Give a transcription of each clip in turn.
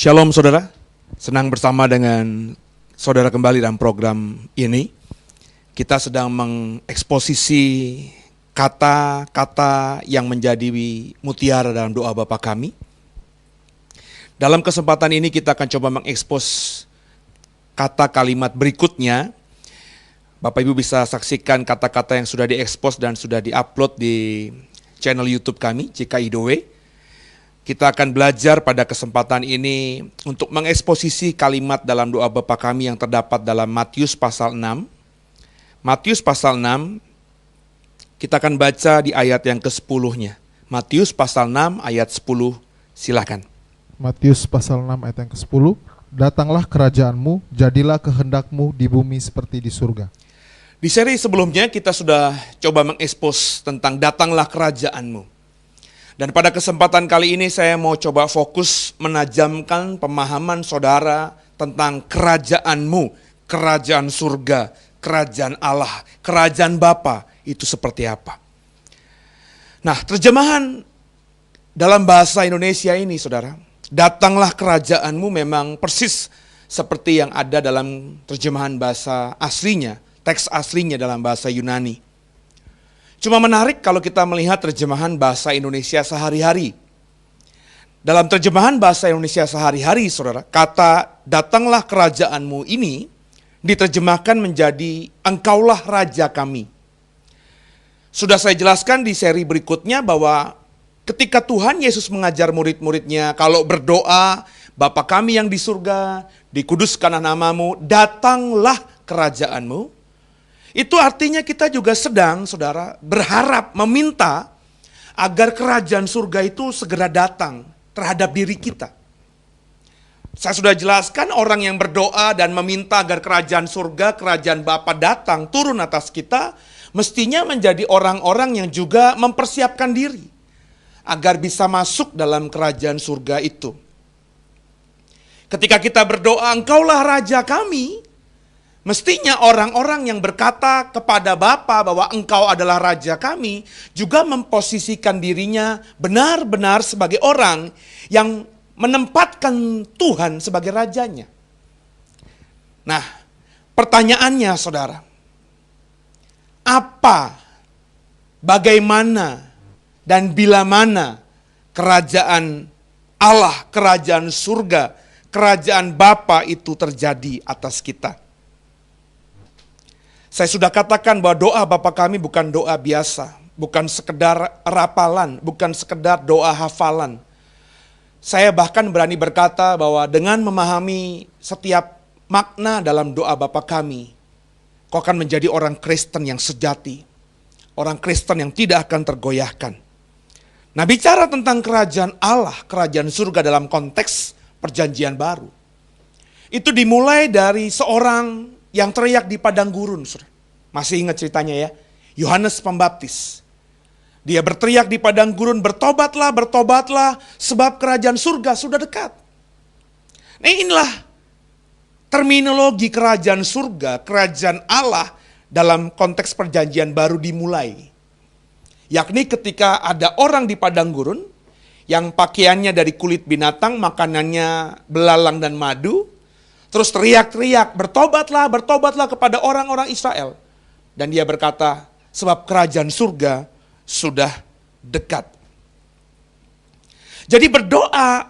Shalom saudara, senang bersama dengan saudara kembali dalam program ini. Kita sedang mengeksposisi kata-kata yang menjadi mutiara dalam doa Bapa kami. Dalam kesempatan ini kita akan coba mengekspos kata kalimat berikutnya. Bapak Ibu bisa saksikan kata-kata yang sudah diekspos dan sudah diupload di channel YouTube kami, CKIDOW. Kita akan belajar pada kesempatan ini untuk mengeksposisi kalimat dalam doa Bapa kami yang terdapat dalam Matius pasal 6. Matius pasal 6, kita akan baca di ayat yang ke-10-nya. Matius pasal 6 ayat 10, silakan. Matius pasal 6 ayat yang ke-10. Datanglah kerajaanmu, jadilah kehendakmu di bumi seperti di surga. Di seri sebelumnya kita sudah coba mengekspos tentang datanglah kerajaanmu. Dan pada kesempatan kali ini saya mau coba fokus menajamkan pemahaman saudara tentang kerajaanmu, kerajaan surga, kerajaan Allah, kerajaan Bapa itu seperti apa. Nah, terjemahan dalam bahasa Indonesia ini saudara, datanglah kerajaanmu memang persis seperti yang ada dalam terjemahan bahasa aslinya, teks aslinya dalam bahasa Yunani. Cuma menarik kalau kita melihat terjemahan bahasa Indonesia sehari-hari. Dalam terjemahan bahasa Indonesia sehari-hari, saudara, kata datanglah kerajaanmu ini diterjemahkan menjadi engkaulah raja kami. Sudah saya jelaskan di seri berikutnya bahwa ketika Tuhan Yesus mengajar murid-muridnya, kalau berdoa, Bapa kami yang di surga, dikuduskanlah namamu, datanglah kerajaanmu. Itu artinya kita juga sedang, saudara, berharap, meminta agar kerajaan surga itu segera datang terhadap diri kita. Saya sudah jelaskan orang yang berdoa dan meminta agar kerajaan surga, kerajaan Bapa datang turun atas kita, mestinya menjadi orang-orang yang juga mempersiapkan diri agar bisa masuk dalam kerajaan surga itu. Ketika kita berdoa, engkaulah raja kami, mestinya orang-orang yang berkata kepada Bapa bahwa engkau adalah raja kami juga memposisikan dirinya benar-benar sebagai orang yang menempatkan Tuhan sebagai rajanya. Nah, pertanyaannya saudara, apa, bagaimana, dan bila mana kerajaan Allah, kerajaan surga, kerajaan Bapa itu terjadi atas kita? Saya sudah katakan bahwa doa Bapa kami bukan doa biasa, bukan sekedar rapalan, bukan sekedar doa hafalan. Saya bahkan berani berkata bahwa dengan memahami setiap makna dalam doa Bapa kami, kau akan menjadi orang Kristen yang sejati, orang Kristen yang tidak akan tergoyahkan. Nah, bicara tentang kerajaan Allah, kerajaan surga dalam konteks perjanjian baru, itu dimulai dari seorang yang teriak di padang gurun. Masih ingat ceritanya ya? Yohanes Pembaptis. Dia berteriak di padang gurun, bertobatlah, bertobatlah, sebab kerajaan surga sudah dekat. Nah, inilah terminologi kerajaan surga, kerajaan Allah dalam konteks perjanjian baru dimulai. Yakni ketika ada orang di padang gurun, yang pakaiannya dari kulit binatang, makanannya belalang dan madu, terus teriak-teriak, bertobatlah, bertobatlah kepada orang-orang Israel. Dan dia berkata, sebab kerajaan surga sudah dekat. Jadi berdoa,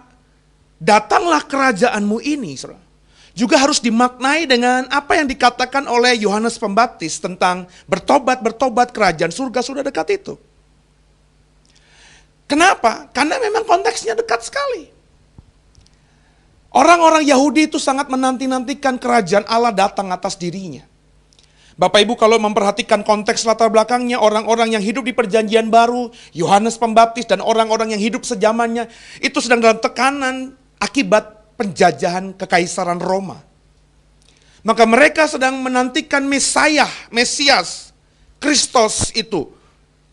datanglah kerajaanmu ini, saudara, juga harus dimaknai dengan apa yang dikatakan oleh Yohanes Pembaptis tentang bertobat, bertobat, kerajaan surga sudah dekat itu. Kenapa? Karena memang konteksnya dekat sekali. Orang-orang Yahudi itu sangat menanti-nantikan kerajaan Allah datang atas dirinya. Bapak Ibu kalau memperhatikan konteks latar belakangnya, orang-orang yang hidup di perjanjian baru, Yohanes Pembaptis dan orang-orang yang hidup sejamannya, itu sedang dalam tekanan akibat penjajahan kekaisaran Roma. Maka mereka sedang menantikan Mesias, Kristus itu.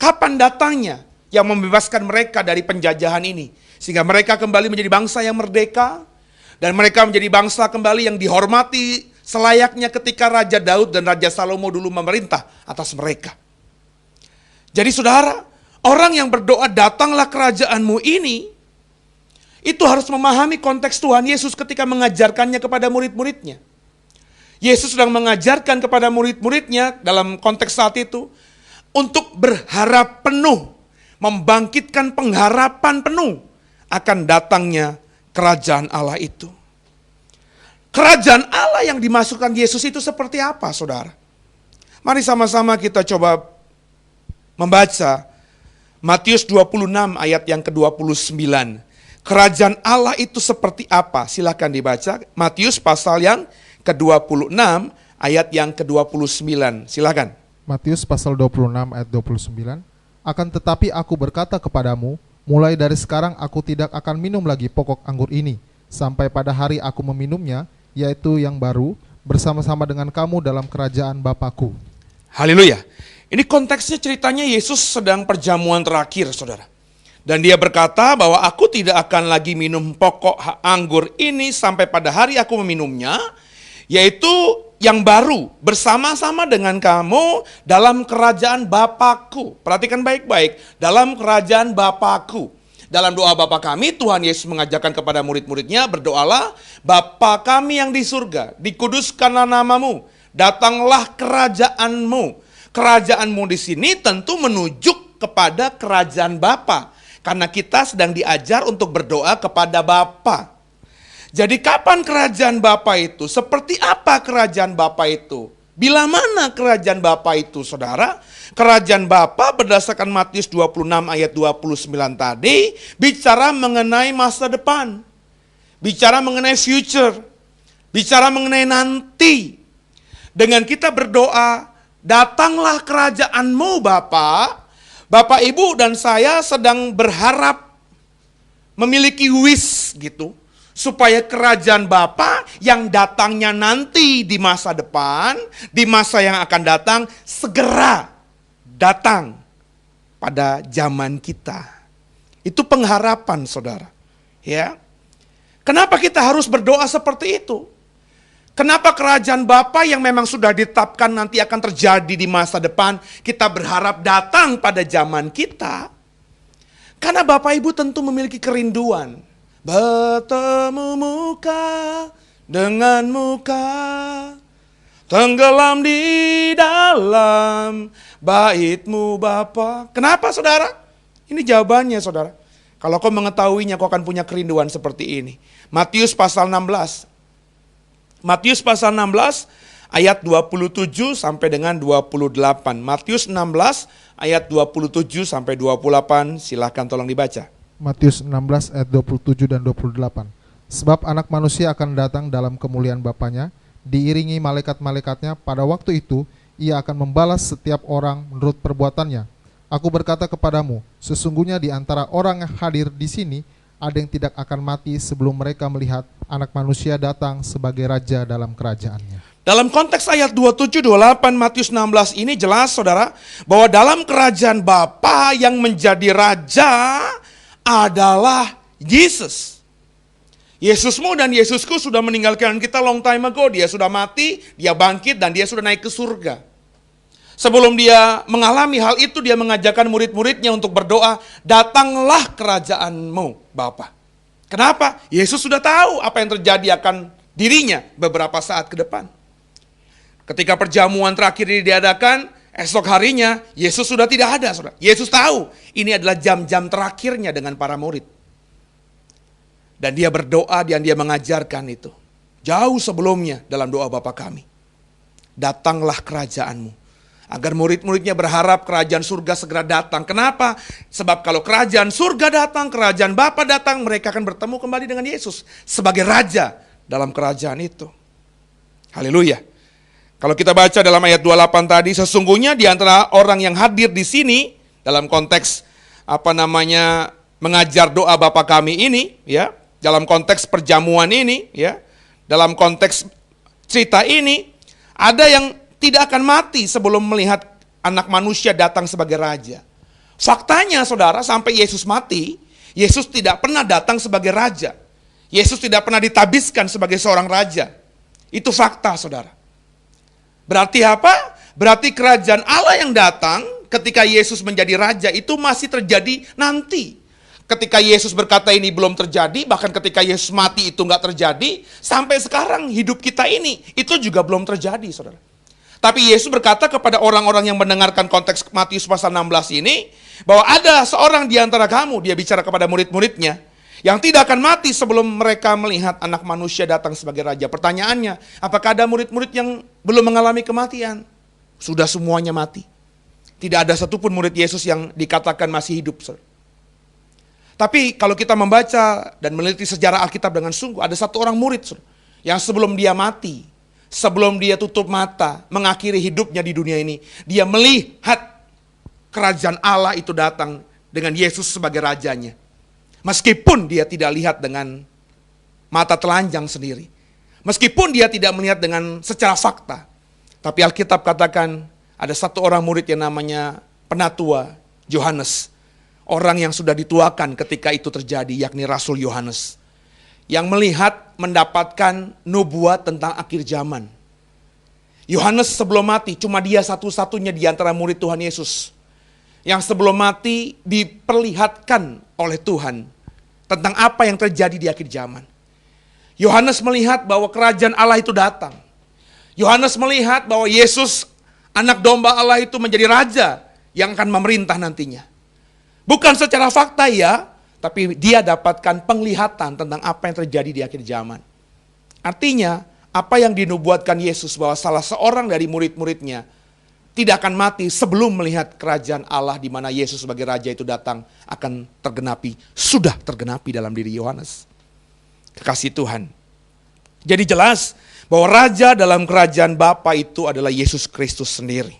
Kapan datangnya yang membebaskan mereka dari penjajahan ini? Sehingga mereka kembali menjadi bangsa yang merdeka, dan mereka menjadi bangsa kembali yang dihormati selayaknya ketika Raja Daud dan Raja Salomo dulu memerintah atas mereka. Jadi saudara, orang yang berdoa datanglah kerajaanmu ini, itu harus memahami konteks Tuhan Yesus ketika mengajarkannya kepada murid-muridnya. Yesus sedang mengajarkan kepada murid-muridnya dalam konteks saat itu, untuk berharap penuh, membangkitkan pengharapan penuh akan datangnya kerajaan Allah itu. Kerajaan Allah yang dimasukkan Yesus itu seperti apa, saudara? Mari sama-sama kita coba membaca Matius 26 ayat yang ke-29. Kerajaan Allah itu seperti apa? Silakan dibaca. Matius pasal yang ke-26 ayat yang ke-29. Silakan. Matius pasal 26 ayat 29. Akan tetapi aku berkata kepadamu, mulai dari sekarang aku tidak akan minum lagi pokok anggur ini, sampai pada hari aku meminumnya, yaitu yang baru, bersama-sama dengan kamu dalam kerajaan Bapakku. Haleluya. Ini konteksnya ceritanya Yesus sedang perjamuan terakhir, saudara. Dan dia berkata bahwa aku tidak akan lagi minum pokok anggur ini sampai pada hari aku meminumnya, yaitu yang baru, bersama-sama dengan kamu dalam kerajaan Bapakku. Perhatikan baik-baik, dalam kerajaan Bapakku. Dalam doa Bapa kami, Tuhan Yesus mengajarkan kepada murid-muridnya, berdoalah, Bapa kami yang di surga, dikuduskanlah namamu, datanglah kerajaanmu. Kerajaanmu di sini tentu menunjuk kepada kerajaan Bapa, karena kita sedang diajar untuk berdoa kepada Bapa. Jadi kapan kerajaan Bapa itu? Seperti apa kerajaan Bapa itu? Bila mana kerajaan Bapa itu, saudara? Kerajaan Bapa berdasarkan Matius 26 ayat 29 tadi bicara mengenai masa depan. Bicara mengenai future. Bicara mengenai nanti. Dengan kita berdoa, datanglah kerajaanmu Bapa. Bapak, Ibu dan saya sedang berharap memiliki wish gitu. Supaya kerajaan Bapa yang datangnya nanti di masa depan, di masa yang akan datang, segera datang pada zaman kita. Itu pengharapan, saudara. Ya. Kenapa kita harus berdoa seperti itu? Kenapa kerajaan Bapa yang memang sudah ditetapkan nanti akan terjadi di masa depan, kita berharap datang pada zaman kita? Karena Bapak Ibu tentu memiliki kerinduan. Bertemu muka dengan muka, tenggelam di dalam bait-Mu Bapa. Kenapa, saudara? Ini jawabannya, saudara. Kalau kau mengetahuinya, kau akan punya kerinduan seperti ini. Matius pasal 16. Matius pasal 16 ayat 27 sampai dengan 28. Matius 16 ayat 27 sampai 28. Silahkan tolong dibaca. Matius 16 ayat 27 dan 28. Sebab anak manusia akan datang dalam kemuliaan Bapanya, diiringi malaikat-malaikatnya, pada waktu itu ia akan membalas setiap orang menurut perbuatannya. Aku berkata kepadamu, sesungguhnya di antara orang yang hadir di sini, ada yang tidak akan mati sebelum mereka melihat anak manusia datang sebagai raja dalam kerajaannya. Dalam konteks ayat 27-28 Matius 16 ini jelas, saudara, bahwa dalam kerajaan Bapa yang menjadi raja adalah Yesus. Yesusmu dan Yesusku sudah meninggalkan kita long time ago. Dia sudah mati, dia bangkit, dan dia sudah naik ke surga. Sebelum dia mengalami hal itu, dia mengajarkan murid-muridnya untuk berdoa, datanglah kerajaanmu Bapa. Kenapa? Yesus sudah tahu apa yang terjadi akan dirinya beberapa saat ke depan. Ketika perjamuan terakhir ini diadakan, esok harinya Yesus sudah tidak ada, saudara. Yesus tahu ini adalah jam-jam terakhirnya dengan para murid. Dan dia berdoa dan dia mengajarkan itu. Jauh sebelumnya dalam doa Bapa kami. Datanglah kerajaanmu. Agar murid-muridnya berharap kerajaan surga segera datang. Kenapa? Sebab kalau kerajaan surga datang, kerajaan Bapa datang, mereka akan bertemu kembali dengan Yesus sebagai raja dalam kerajaan itu. Haleluya. Kalau kita baca dalam ayat 28 tadi, sesungguhnya di antara orang yang hadir di sini dalam konteks mengajar doa Bapa kami ini, ya, dalam konteks perjamuan ini, ya, dalam konteks cerita ini, ada yang tidak akan mati sebelum melihat anak manusia datang sebagai raja. Faktanya saudara, sampai Yesus mati, Yesus tidak pernah datang sebagai raja. Yesus tidak pernah ditabiskan sebagai seorang raja. Itu fakta saudara. Berarti apa? Berarti kerajaan Allah yang datang ketika Yesus menjadi raja itu masih terjadi nanti. Ketika Yesus berkata ini belum terjadi, bahkan ketika Yesus mati itu nggak terjadi, sampai sekarang hidup kita ini, itu juga belum terjadi saudara. Tapi Yesus berkata kepada orang-orang yang mendengarkan konteks Matius pasal 16 ini, bahwa ada seorang di antara kamu, dia bicara kepada murid-muridnya, yang tidak akan mati sebelum mereka melihat anak manusia datang sebagai raja. Pertanyaannya, apakah ada murid-murid yang belum mengalami kematian? Sudah semuanya mati. Tidak ada satupun murid Yesus yang dikatakan masih hidup. Tapi kalau kita membaca dan meneliti sejarah Alkitab dengan sungguh, ada satu orang murid yang sebelum dia mati, sebelum dia tutup mata, mengakhiri hidupnya di dunia ini, dia melihat kerajaan Allah itu datang dengan Yesus sebagai rajanya. Meskipun dia tidak lihat dengan mata telanjang sendiri. Meskipun dia tidak melihat dengan secara fakta. Tapi Alkitab katakan ada satu orang murid yang namanya penatua Yohanes. Orang yang sudah dituakan ketika itu terjadi, yakni Rasul Yohanes. Yang melihat, mendapatkan nubuat tentang akhir zaman. Yohanes sebelum mati, cuma dia satu-satunya di antara murid Tuhan Yesus. Yang sebelum mati diperlihatkan oleh Tuhan tentang apa yang terjadi di akhir zaman. Yohanes melihat bahwa kerajaan Allah itu datang. Yohanes melihat bahwa Yesus, anak domba Allah itu menjadi raja yang akan memerintah nantinya. Bukan secara fakta ya, tapi dia dapatkan penglihatan tentang apa yang terjadi di akhir zaman. Artinya, apa yang dinubuatkan Yesus bahwa salah seorang dari murid-muridnya tidak akan mati sebelum melihat kerajaan Allah di mana Yesus sebagai raja itu datang akan tergenapi. Sudah tergenapi dalam diri Yohanes. Kekasih Tuhan. Jadi jelas bahwa raja dalam kerajaan Bapa itu adalah Yesus Kristus sendiri.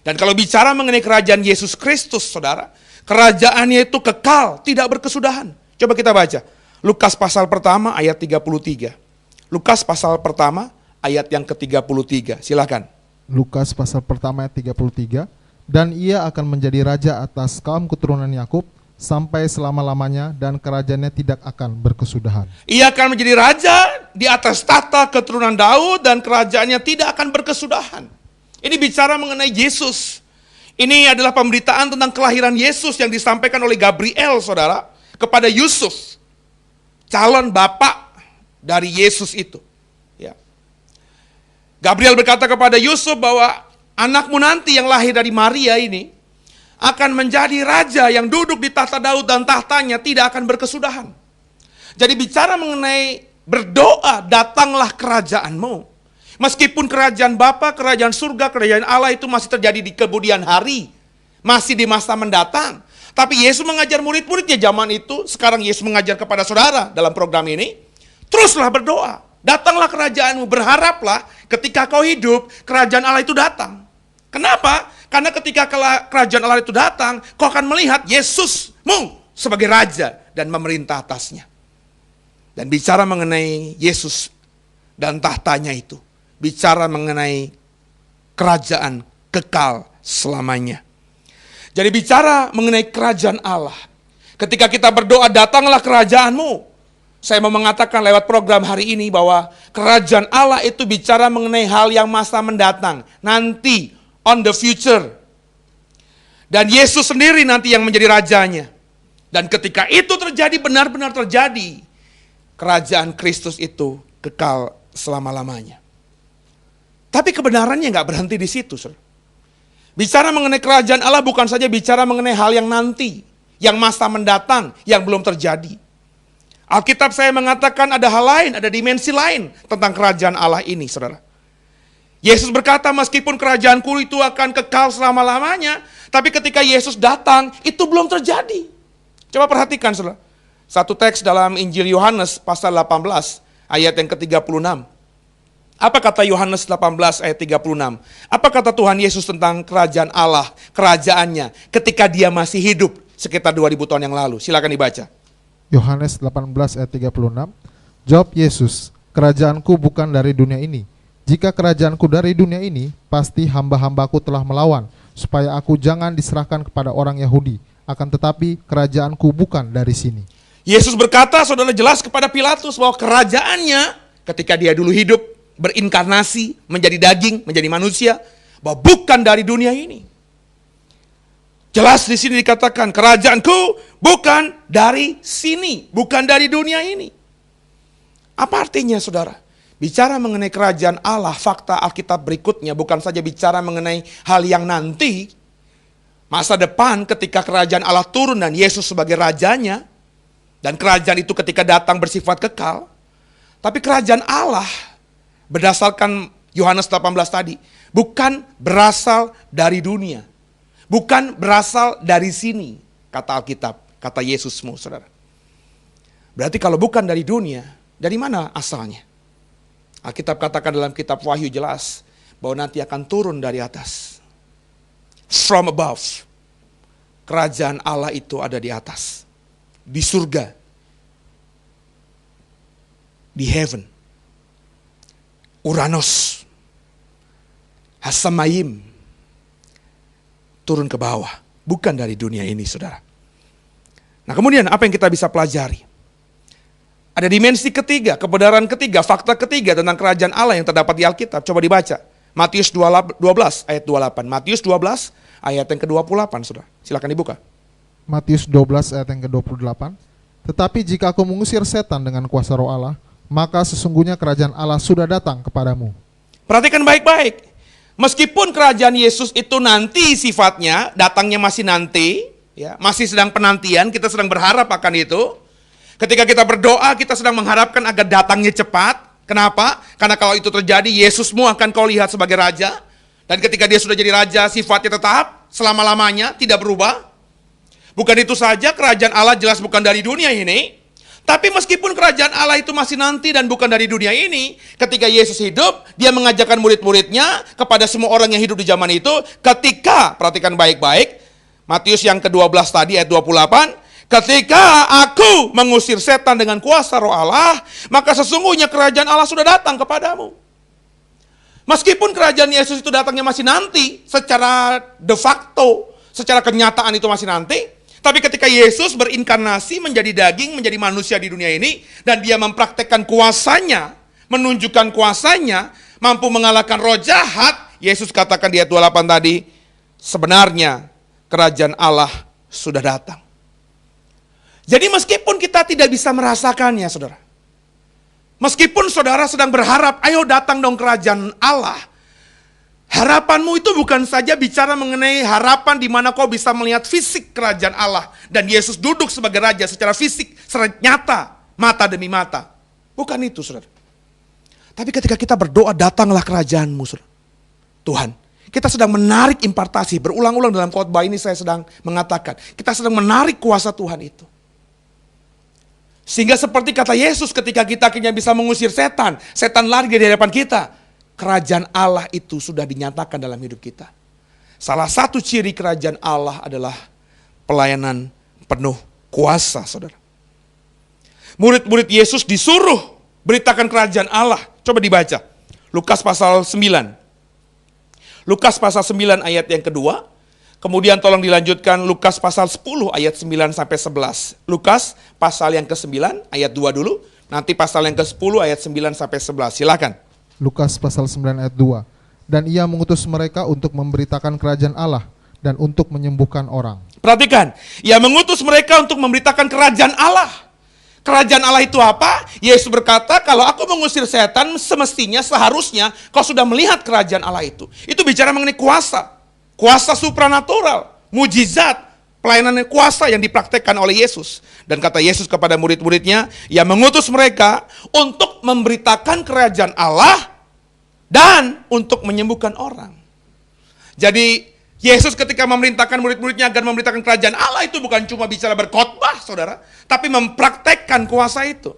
Dan kalau bicara mengenai kerajaan Yesus Kristus, saudara, kerajaannya itu kekal, tidak berkesudahan. Coba kita baca. Lukas pasal pertama ayat 33. Lukas pasal pertama ayat yang ke-33. Silakan. Lukas pasal pertama ayat 33, dan ia akan menjadi raja atas kaum keturunan Yakub sampai selama-lamanya, dan kerajaannya tidak akan berkesudahan. Ia akan menjadi raja di atas tata keturunan Daud dan kerajaannya tidak akan berkesudahan. Ini bicara mengenai Yesus. Ini adalah pemberitaan tentang kelahiran Yesus yang disampaikan oleh Gabriel, saudara, kepada Yusuf, calon bapak dari Yesus itu. Gabriel berkata kepada Yusuf bahwa anakmu nanti yang lahir dari Maria ini akan menjadi raja yang duduk di tahta Daud dan tahtanya tidak akan berkesudahan. Jadi bicara mengenai berdoa, datanglah kerajaanmu. Meskipun kerajaan Bapa, kerajaan surga, kerajaan Allah itu masih terjadi di kemudian hari, masih di masa mendatang. Tapi Yesus mengajar murid-muridnya zaman itu, sekarang Yesus mengajar kepada saudara dalam program ini, teruslah berdoa. Datanglah kerajaanmu, berharaplah ketika kau hidup, kerajaan Allah itu datang. Kenapa? Karena ketika kerajaan Allah itu datang, kau akan melihat Yesusmu sebagai raja dan memerintah atasnya. Dan bicara mengenai Yesus dan tahtanya itu, bicara mengenai kerajaan kekal selamanya. Jadi bicara mengenai kerajaan Allah. Ketika kita berdoa, datanglah kerajaanmu. Saya mau mengatakan lewat program hari ini bahwa kerajaan Allah itu bicara mengenai hal yang masa mendatang. Nanti, on the future. Dan Yesus sendiri nanti yang menjadi rajanya. Dan ketika itu terjadi, benar-benar terjadi, kerajaan Kristus itu kekal selama-lamanya. Tapi kebenarannya nggak berhenti di situ. Bicara mengenai kerajaan Allah bukan saja bicara mengenai hal yang nanti, yang masa mendatang, yang belum terjadi. Alkitab saya mengatakan ada hal lain, ada dimensi lain tentang kerajaan Allah ini, saudara. Yesus berkata meskipun kerajaanku itu akan kekal selama-lamanya, tapi ketika Yesus datang, itu belum terjadi. Coba perhatikan, saudara. Satu teks dalam Injil Yohanes pasal 18, ayat yang ke-36. Apa kata Yohanes 18 ayat 36? Apa kata Tuhan Yesus tentang kerajaan Allah, kerajaannya ketika dia masih hidup sekitar 2000 tahun yang lalu? Silakan dibaca. Yohanes 18 ayat 36. Jawab Yesus, "Kerajaanku bukan dari dunia ini. Jika kerajaanku dari dunia ini, pasti hamba-hambaku telah melawan, supaya aku jangan diserahkan kepada orang Yahudi. Akan tetapi kerajaanku bukan dari sini." Yesus berkata, saudara, jelas kepada Pilatus bahwa kerajaannya ketika dia dulu hidup, berinkarnasi, menjadi daging, menjadi manusia, bahwa bukan dari dunia ini. Jelas di sini dikatakan, kerajaanku bukan dari sini, bukan dari dunia ini. Apa artinya, saudara? Bicara mengenai kerajaan Allah, fakta Alkitab berikutnya bukan saja bicara mengenai hal yang nanti, masa depan ketika kerajaan Allah turun dan Yesus sebagai rajanya, dan kerajaan itu ketika datang bersifat kekal, tapi kerajaan Allah berdasarkan Yohanes 18 tadi, bukan berasal dari dunia. Bukan berasal dari sini, kata Alkitab, kata Yesusmu, saudara. Berarti kalau bukan dari dunia, dari mana asalnya? Alkitab katakan dalam kitab Wahyu jelas, bahwa nanti akan turun dari atas. From above. Kerajaan Allah itu ada di atas. Di surga. Di heaven. Uranos, Hasamayim, turun ke bawah, bukan dari dunia ini, saudara. Nah, kemudian apa yang kita bisa pelajari? Ada dimensi ketiga, kebenaran ketiga, fakta ketiga tentang kerajaan Allah yang terdapat di Alkitab. Coba dibaca, Matius 12 ayat 28. Matius 12 ayat yang ke-28, saudara. Silakan dibuka. Matius 12 ayat yang ke-28. Tetapi jika aku mengusir setan dengan kuasa roh Allah, maka sesungguhnya kerajaan Allah sudah datang kepadamu. Perhatikan baik-baik. Meskipun kerajaan Yesus itu nanti sifatnya, datangnya masih nanti, ya, masih sedang penantian, kita sedang berharap akan itu. Ketika kita berdoa, kita sedang mengharapkan agar datangnya cepat. Kenapa? Karena kalau itu terjadi, Yesusmu akan kau lihat sebagai raja. Dan ketika dia sudah jadi raja, sifatnya tetap selama-lamanya, tidak berubah. Bukan itu saja, kerajaan Allah jelas bukan dari dunia ini. Tapi meskipun kerajaan Allah itu masih nanti dan bukan dari dunia ini, ketika Yesus hidup, dia mengajarkan murid-muridnya kepada semua orang yang hidup di zaman itu, ketika, perhatikan baik-baik, Matius yang ke-12 tadi ayat 28, ketika aku mengusir setan dengan kuasa roh Allah, maka sesungguhnya kerajaan Allah sudah datang kepadamu. Meskipun kerajaan Yesus itu datangnya masih nanti, secara de facto, secara kenyataan itu masih nanti, tapi ketika Yesus berinkarnasi menjadi daging, menjadi manusia di dunia ini, dan dia mempraktekkan kuasanya, menunjukkan kuasanya, mampu mengalahkan roh jahat, Yesus katakan di ayat 28 tadi, sebenarnya kerajaan Allah sudah datang. Jadi meskipun kita tidak bisa merasakannya, saudara, meskipun saudara sedang berharap, ayo datang dong kerajaan Allah, harapanmu itu bukan saja bicara mengenai harapan di mana kau bisa melihat fisik kerajaan Allah dan Yesus duduk sebagai raja secara fisik, secara nyata, mata demi mata. Bukan itu, saudara. Tapi ketika kita berdoa, datanglah kerajaanmu, saudara. Tuhan, kita sedang menarik impartasi. Berulang-ulang dalam khotbah ini saya sedang mengatakan, kita sedang menarik kuasa Tuhan itu. Sehingga seperti kata Yesus ketika kita akhirnya bisa mengusir setan, setan lari dari hadapan kita. Kerajaan Allah itu sudah dinyatakan dalam hidup kita. Salah satu ciri kerajaan Allah adalah pelayanan penuh kuasa, saudara. Murid-murid Yesus disuruh beritakan kerajaan Allah. Coba dibaca. Lukas pasal 9. Lukas pasal 9 ayat yang kedua. Kemudian tolong dilanjutkan Lukas pasal 10 ayat 9 sampai 11. Lukas pasal yang ke-9 ayat 2 dulu. Nanti pasal yang ke-10 ayat 9 sampai 11. Silakan. Lukas pasal 9 ayat 2. Dan ia mengutus mereka untuk memberitakan kerajaan Allah dan untuk menyembuhkan orang. Perhatikan, ia mengutus mereka untuk memberitakan kerajaan Allah. Kerajaan Allah itu apa? Yesus berkata, kalau aku mengusir setan, semestinya, seharusnya kau sudah melihat kerajaan Allah itu. Itu bicara mengenai kuasa. Kuasa supranatural, mujizat, pelayanan kuasa yang dipraktekkan oleh Yesus. Dan kata Yesus kepada murid-muridnya, ia mengutus mereka untuk memberitakan kerajaan Allah dan untuk menyembuhkan orang. Jadi Yesus ketika memerintahkan murid-muridnya agar memberitakan kerajaan Allah itu bukan cuma bicara berkhotbah, saudara, tapi mempraktekkan kuasa itu.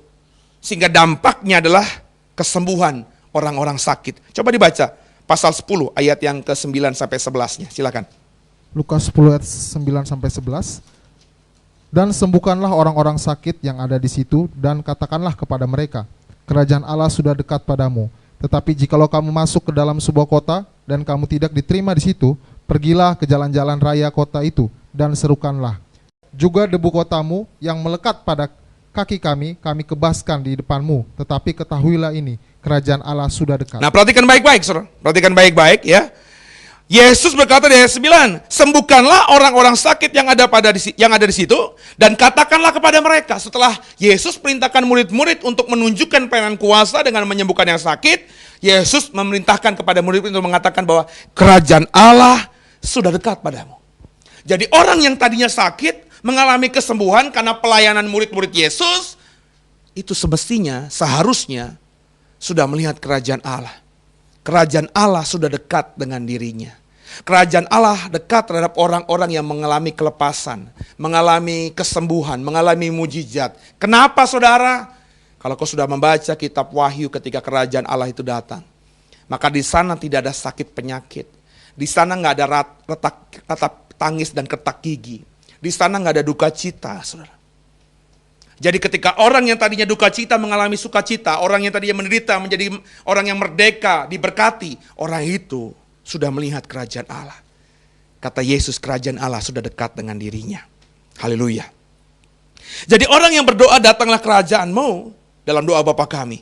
Sehingga dampaknya adalah kesembuhan orang-orang sakit. Coba dibaca pasal 10 ayat yang ke-9 sampai 11-nya. Silakan. Lukas 10 ayat 9 sampai 11. Dan sembuhkanlah orang-orang sakit yang ada di situ dan katakanlah kepada mereka, kerajaan Allah sudah dekat padamu. Tetapi jikalau kamu masuk ke dalam sebuah kota dan kamu tidak diterima di situ, pergilah ke jalan-jalan raya kota itu dan serukanlah. Juga debu kotamu yang melekat pada kaki kami kebaskan di depanmu. Tetapi ketahuilah ini, kerajaan Allah sudah dekat. Nah, perhatikan baik-baik, saudara. Perhatikan baik-baik ya. Yesus berkata di ayat 9, sembuhkanlah orang-orang sakit yang ada di situ dan katakanlah kepada mereka. Setelah Yesus perintahkan murid-murid untuk menunjukkan pelayanan kuasa dengan menyembuhkan yang sakit, Yesus memerintahkan kepada murid untuk mengatakan bahwa kerajaan Allah sudah dekat padamu. Jadi orang yang tadinya sakit mengalami kesembuhan karena pelayanan murid-murid Yesus, itu semestinya, seharusnya sudah melihat kerajaan Allah. Kerajaan Allah sudah dekat dengan dirinya. Kerajaan Allah dekat terhadap orang-orang yang mengalami kelepasan, mengalami kesembuhan, mengalami mujizat. Kenapa saudara? Kalau kau sudah membaca kitab Wahyu ketika kerajaan Allah itu datang, maka di sana tidak ada sakit penyakit. Di sana nggak ada retak tangis dan ketak gigi. Di sana nggak ada duka cita, saudara. Jadi ketika orang yang tadinya duka cita mengalami sukacita, orang yang tadinya menderita menjadi orang yang merdeka, diberkati, orang itu sudah melihat kerajaan Allah. Kata Yesus, kerajaan Allah sudah dekat dengan dirinya. Haleluya. Jadi orang yang berdoa, datanglah kerajaanmu, dalam doa Bapa kami,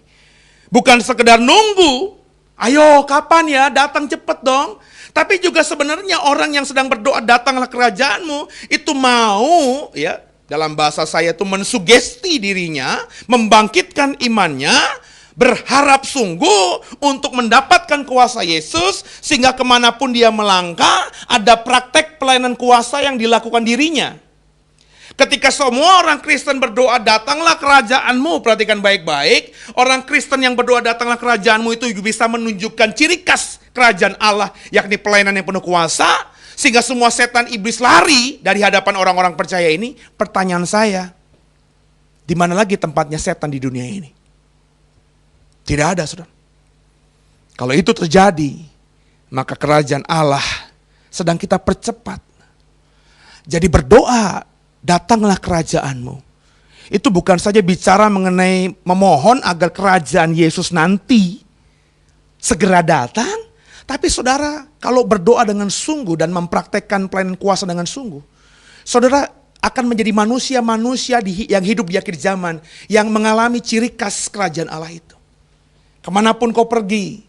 bukan sekedar nunggu, ayo kapan ya, datang cepet dong. Tapi juga sebenarnya orang yang sedang berdoa, datanglah kerajaanmu, itu mau ya, dalam bahasa saya itu mensugesti dirinya, membangkitkan imannya, berharap sungguh untuk mendapatkan kuasa Yesus, sehingga kemanapun dia melangkah, ada praktek pelayanan kuasa yang dilakukan dirinya. Ketika semua orang Kristen berdoa, datanglah kerajaanmu, perhatikan baik-baik, orang Kristen yang berdoa, datanglah kerajaanmu, itu bisa menunjukkan ciri khas kerajaan Allah, yakni pelayanan yang penuh kuasa, sehingga semua setan iblis lari dari hadapan orang-orang percaya ini. Pertanyaan saya, di mana lagi tempatnya setan di dunia ini? Tidak ada, saudara. Kalau itu terjadi, maka kerajaan Allah sedang kita percepat. Jadi berdoa, datanglah kerajaanmu. Itu bukan saja bicara mengenai memohon agar kerajaan Yesus nanti segera datang. Tapi saudara, kalau berdoa dengan sungguh dan mempraktekkan pelayanan kuasa dengan sungguh, saudara akan menjadi manusia-manusia yang hidup di akhir zaman, yang mengalami ciri khas kerajaan Allah itu. Kemanapun kau pergi,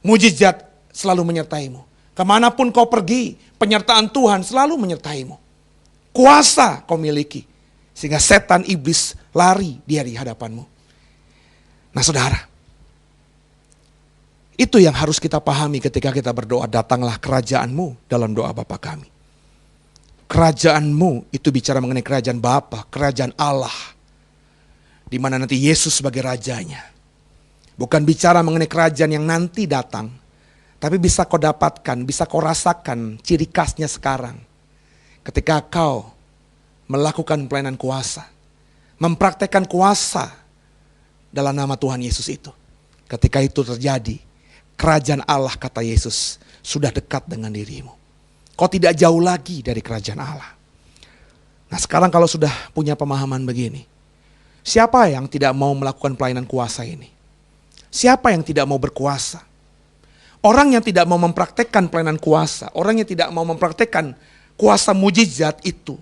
mujizat selalu menyertaimu. Kemanapun kau pergi, penyertaan Tuhan selalu menyertaimu. Kuasa kau miliki, sehingga setan iblis lari dari hadapanmu. Nah saudara, itu yang harus kita pahami ketika kita berdoa, datanglah kerajaanmu dalam doa Bapa kami. Kerajaanmu itu bicara mengenai kerajaan Bapa, kerajaan Allah, di mana nanti Yesus sebagai rajanya. Bukan bicara mengenai kerajaan yang nanti datang, tapi bisa kau dapatkan, bisa kau rasakan ciri khasnya sekarang. Ketika kau melakukan pelayanan kuasa, mempraktekkan kuasa dalam nama Tuhan Yesus itu. Ketika itu terjadi, kerajaan Allah, kata Yesus, sudah dekat dengan dirimu. Kau tidak jauh lagi dari kerajaan Allah. Nah sekarang kalau sudah punya pemahaman begini, siapa yang tidak mau melakukan pelayanan kuasa ini? Siapa yang tidak mau berkuasa? Orang yang tidak mau mempraktekkan pelayanan kuasa, orang yang tidak mau mempraktekkan kuasa mujizat itu,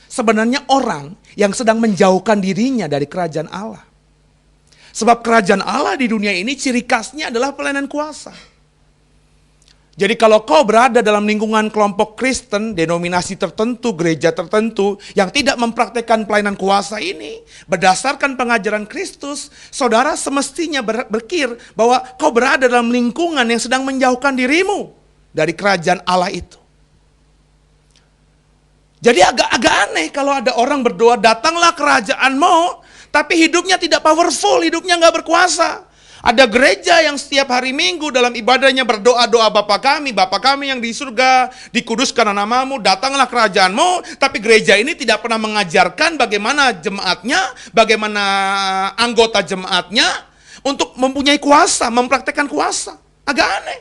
sebenarnya orang yang sedang menjauhkan dirinya dari kerajaan Allah. Sebab kerajaan Allah di dunia ini ciri khasnya adalah pelayanan kuasa. Jadi kalau kau berada dalam lingkungan kelompok Kristen, denominasi tertentu, gereja tertentu, yang tidak mempraktekkan pelayanan kuasa ini, berdasarkan pengajaran Kristus, saudara semestinya berpikir bahwa kau berada dalam lingkungan yang sedang menjauhkan dirimu dari kerajaan Allah itu. Jadi agak aneh kalau ada orang berdoa, datanglah kerajaanmu, tapi hidupnya tidak powerful, hidupnya nggak berkuasa. Ada gereja yang setiap hari Minggu dalam ibadahnya berdoa-doa Bapa kami yang di surga, dikuduskan namamu, datanglah kerajaanmu. Tapi gereja ini tidak pernah mengajarkan bagaimana jemaatnya, bagaimana anggota jemaatnya untuk mempunyai kuasa, mempraktekkan kuasa. Agak aneh.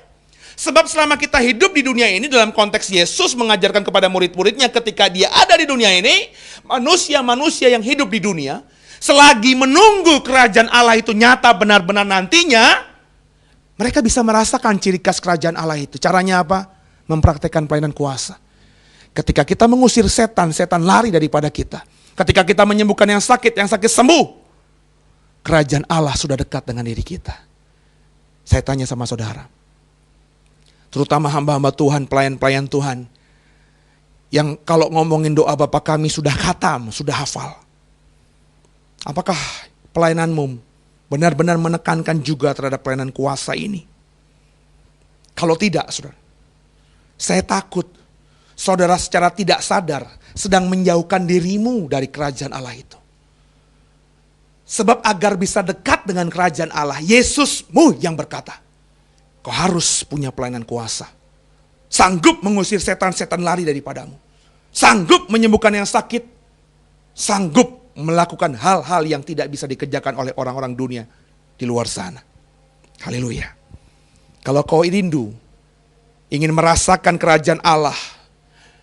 Sebab selama kita hidup di dunia ini, dalam konteks Yesus mengajarkan kepada murid-muridnya ketika dia ada di dunia ini, manusia-manusia yang hidup di dunia, selagi menunggu kerajaan Allah itu nyata benar-benar nantinya, mereka bisa merasakan ciri khas kerajaan Allah itu. Caranya apa? Mempraktekkan pelayanan kuasa. Ketika kita mengusir setan, setan lari daripada kita. Ketika kita menyembuhkan yang sakit sembuh. Kerajaan Allah sudah dekat dengan diri kita. Saya tanya sama saudara, terutama hamba-hamba Tuhan, pelayan-pelayan Tuhan, yang kalau ngomongin doa Bapa kami sudah khatam, sudah hafal. Apakah pelayananmu benar-benar menekankan juga terhadap pelayanan kuasa ini? Kalau tidak, saudara, saya takut saudara secara tidak sadar sedang menjauhkan dirimu dari kerajaan Allah itu. Sebab agar bisa dekat dengan kerajaan Allah, Yesusmu yang berkata, kau harus punya pelayanan kuasa. Sanggup mengusir setan-setan lari daripadamu. Sanggup menyembuhkan yang sakit. Sanggup melakukan hal-hal yang tidak bisa dikerjakan oleh orang-orang dunia di luar sana. Haleluya. Kalau kau rindu, ingin merasakan kerajaan Allah,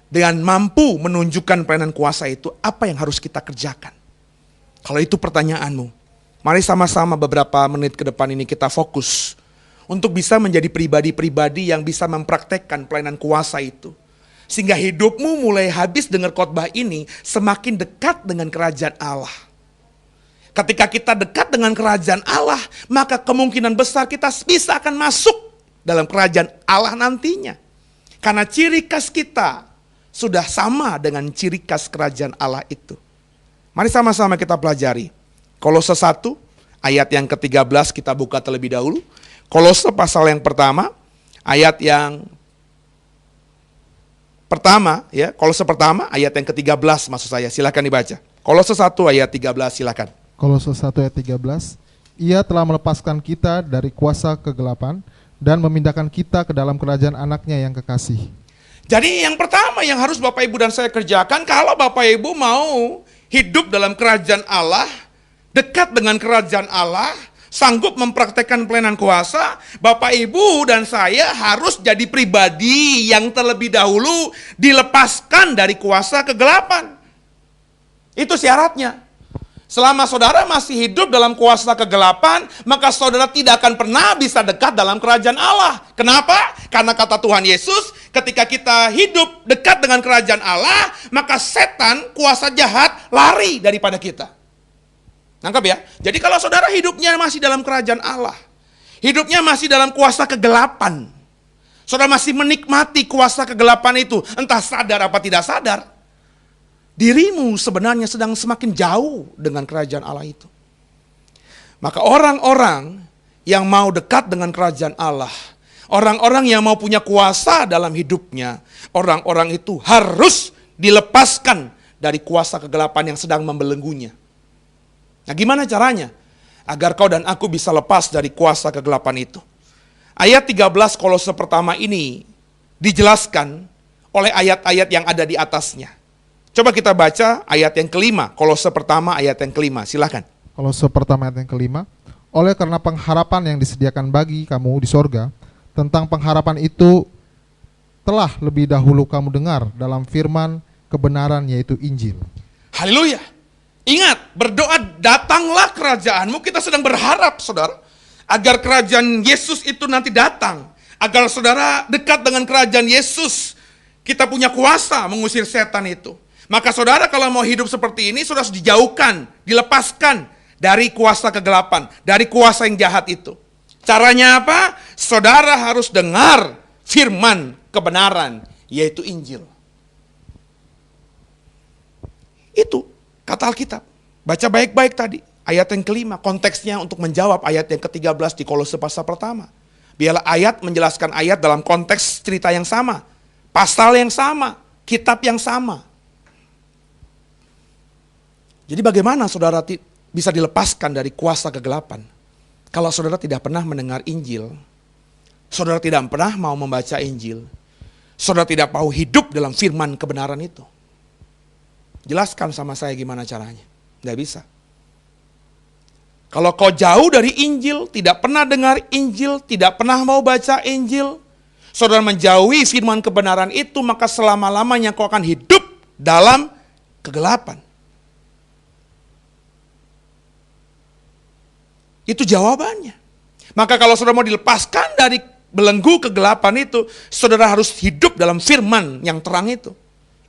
dengan mampu menunjukkan pelayanan kuasa itu, apa yang harus kita kerjakan? Kalau itu pertanyaanmu, mari sama-sama beberapa menit ke depan ini kita fokus untuk bisa menjadi pribadi-pribadi yang bisa mempraktekkan pelayanan kuasa itu. Sehingga hidupmu mulai habis dengar khotbah ini semakin dekat dengan kerajaan Allah. Ketika kita dekat dengan kerajaan Allah, maka kemungkinan besar kita bisa akan masuk dalam kerajaan Allah nantinya. Karena ciri khas kita sudah sama dengan ciri khas kerajaan Allah itu. Mari sama-sama kita pelajari. Kolose 1 ayat yang ke-13 kita buka terlebih dahulu. Kolose pasal yang pertama, ayat yang pertama, ya, Kolose pertama ayat yang ke-13 maksud saya. Silakan dibaca. Kolose 1 ayat 13 silakan. Kolose 1 ayat 13. Ia telah melepaskan kita dari kuasa kegelapan dan memindahkan kita ke dalam kerajaan anaknya yang kekasih. Jadi yang pertama yang harus Bapak Ibu dan saya kerjakan, kalau Bapak Ibu mau hidup dalam kerajaan Allah, dekat dengan kerajaan Allah, sanggup mempraktekkan pelayanan kuasa, Bapak Ibu dan saya harus jadi pribadi yang terlebih dahulu dilepaskan dari kuasa kegelapan. Itu syaratnya. Selama saudara masih hidup dalam kuasa kegelapan, maka saudara tidak akan pernah bisa dekat dalam kerajaan Allah. Kenapa? Karena kata Tuhan Yesus, ketika kita hidup dekat dengan kerajaan Allah, maka setan, kuasa jahat, lari daripada kita. Nangkap ya? Jadi kalau saudara hidupnya masih dalam kerajaan Allah, hidupnya masih dalam kuasa kegelapan, saudara masih menikmati kuasa kegelapan itu, entah sadar apa tidak sadar, dirimu sebenarnya sedang semakin jauh dengan kerajaan Allah itu. Maka orang-orang yang mau dekat dengan kerajaan Allah, orang-orang yang mau punya kuasa dalam hidupnya, orang-orang itu harus dilepaskan dari kuasa kegelapan yang sedang membelenggunya. Nah, gimana caranya? Agar kau dan aku bisa lepas dari kuasa kegelapan itu. Ayat 13 Kolose pertama ini dijelaskan oleh ayat-ayat yang ada di atasnya. Coba kita baca ayat yang kelima, Kolose pertama ayat yang kelima, silakan. Kolose pertama ayat yang kelima. Oleh karena pengharapan yang disediakan bagi kamu di sorga, tentang pengharapan itu telah lebih dahulu kamu dengar dalam firman kebenaran yaitu Injil. Haleluya. Ingat, berdoa datanglah kerajaanmu, kita sedang berharap saudara, agar kerajaan Yesus itu nanti datang. Agar saudara dekat dengan kerajaan Yesus, kita punya kuasa mengusir setan itu. Maka saudara kalau mau hidup seperti ini, saudara harus dijauhkan, dilepaskan dari kuasa kegelapan, dari kuasa yang jahat itu. Caranya apa? Saudara harus dengar firman kebenaran, yaitu Injil. Itu kata Alkitab. Baca baik-baik tadi. Ayat yang kelima, konteksnya untuk menjawab ayat yang ke-13 di Kolose pasal pertama. Biarlah ayat menjelaskan ayat dalam konteks cerita yang sama. Pasal yang sama, kitab yang sama. Jadi bagaimana saudara bisa dilepaskan dari kuasa kegelapan? Kalau saudara tidak pernah mendengar Injil, saudara tidak pernah mau membaca Injil, saudara tidak mau hidup dalam firman kebenaran itu. Jelaskan sama saya gimana caranya. Tidak bisa. Kalau kau jauh dari Injil, tidak pernah dengar Injil, tidak pernah mau baca Injil, saudara menjauhi firman kebenaran itu, maka selama-lamanya kau akan hidup dalam kegelapan. Itu jawabannya. Maka kalau saudara mau dilepaskan dari belenggu kegelapan itu, saudara harus hidup dalam firman yang terang itu.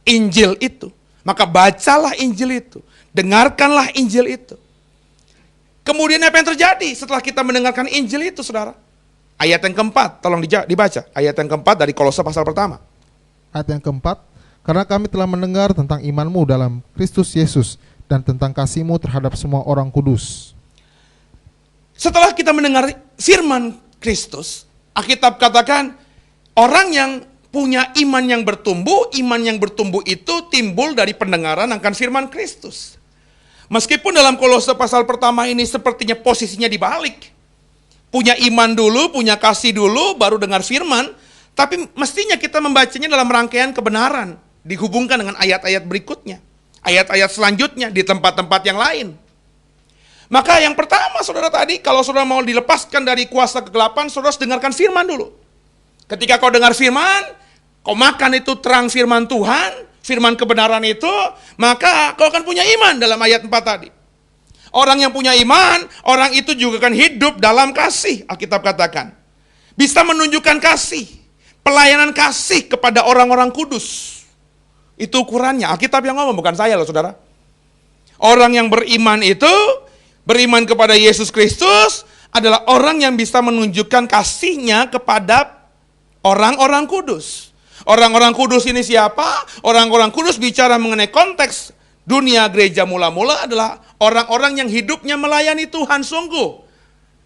Injil itu. Maka bacalah Injil itu. Dengarkanlah Injil itu. Kemudian apa yang terjadi setelah kita mendengarkan Injil itu, saudara? Ayat yang keempat, tolong dibaca. Ayat yang keempat dari Kolose pasal pertama. Ayat yang keempat, karena kami telah mendengar tentang imanmu dalam Kristus Yesus dan tentang kasihmu terhadap semua orang kudus. Setelah kita mendengar firman Kristus, Alkitab katakan orang yang punya iman yang bertumbuh itu timbul dari pendengaran akan firman Kristus. Meskipun dalam Kolose pasal pertama ini sepertinya posisinya dibalik. Punya iman dulu, punya kasih dulu, baru dengar firman. Tapi mestinya kita membacanya dalam rangkaian kebenaran. Dihubungkan dengan ayat-ayat berikutnya. Ayat-ayat selanjutnya di tempat-tempat yang lain. Maka yang pertama saudara tadi, kalau saudara mau dilepaskan dari kuasa kegelapan, saudara harus dengarkan firman dulu. Ketika kau dengar firman, kau makan itu terang firman Tuhan, firman kebenaran itu, maka kau akan punya iman dalam ayat 4 tadi. Orang yang punya iman, orang itu juga akan hidup dalam kasih, Alkitab katakan. Bisa menunjukkan kasih, pelayanan kasih kepada orang-orang kudus. Itu ukurannya, Alkitab yang ngomong, bukan saya loh saudara. Orang yang beriman itu, beriman kepada Yesus Kristus, adalah orang yang bisa menunjukkan kasihnya kepada orang-orang kudus. Orang-orang kudus ini siapa? Orang-orang kudus bicara mengenai konteks dunia gereja mula-mula adalah orang-orang yang hidupnya melayani Tuhan sungguh.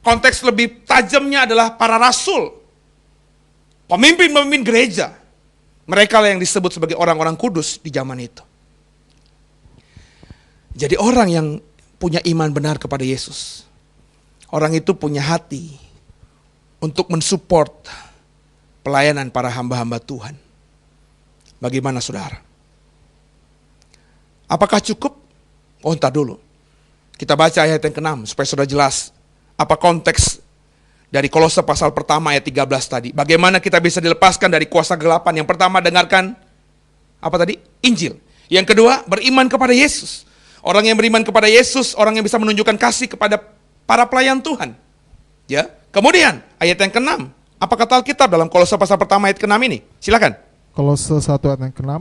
Konteks lebih tajamnya adalah para rasul. Pemimpin-pemimpin gereja. Mereka lah yang disebut sebagai orang-orang kudus di zaman itu. Jadi orang yang punya iman benar kepada Yesus. Orang itu punya hati untuk mensupport pelayanan para hamba-hamba Tuhan. Bagaimana saudara? Apakah cukup? Oh, entar dulu. Kita baca ayat yang ke-6 supaya sudah jelas apa konteks dari Kolose pasal pertama ayat 13 tadi. Bagaimana kita bisa dilepaskan dari kuasa kegelapan? Yang pertama, dengarkan apa tadi? Injil. Yang kedua, beriman kepada Yesus. Orang yang beriman kepada Yesus, orang yang bisa menunjukkan kasih kepada para pelayan Tuhan. Ya. Kemudian ayat yang ke-6. Apa kata Alkitab dalam Kolose pasal pertama ayat ke-6 ini? Silakan. Kolose 1 ayat yang ke-6.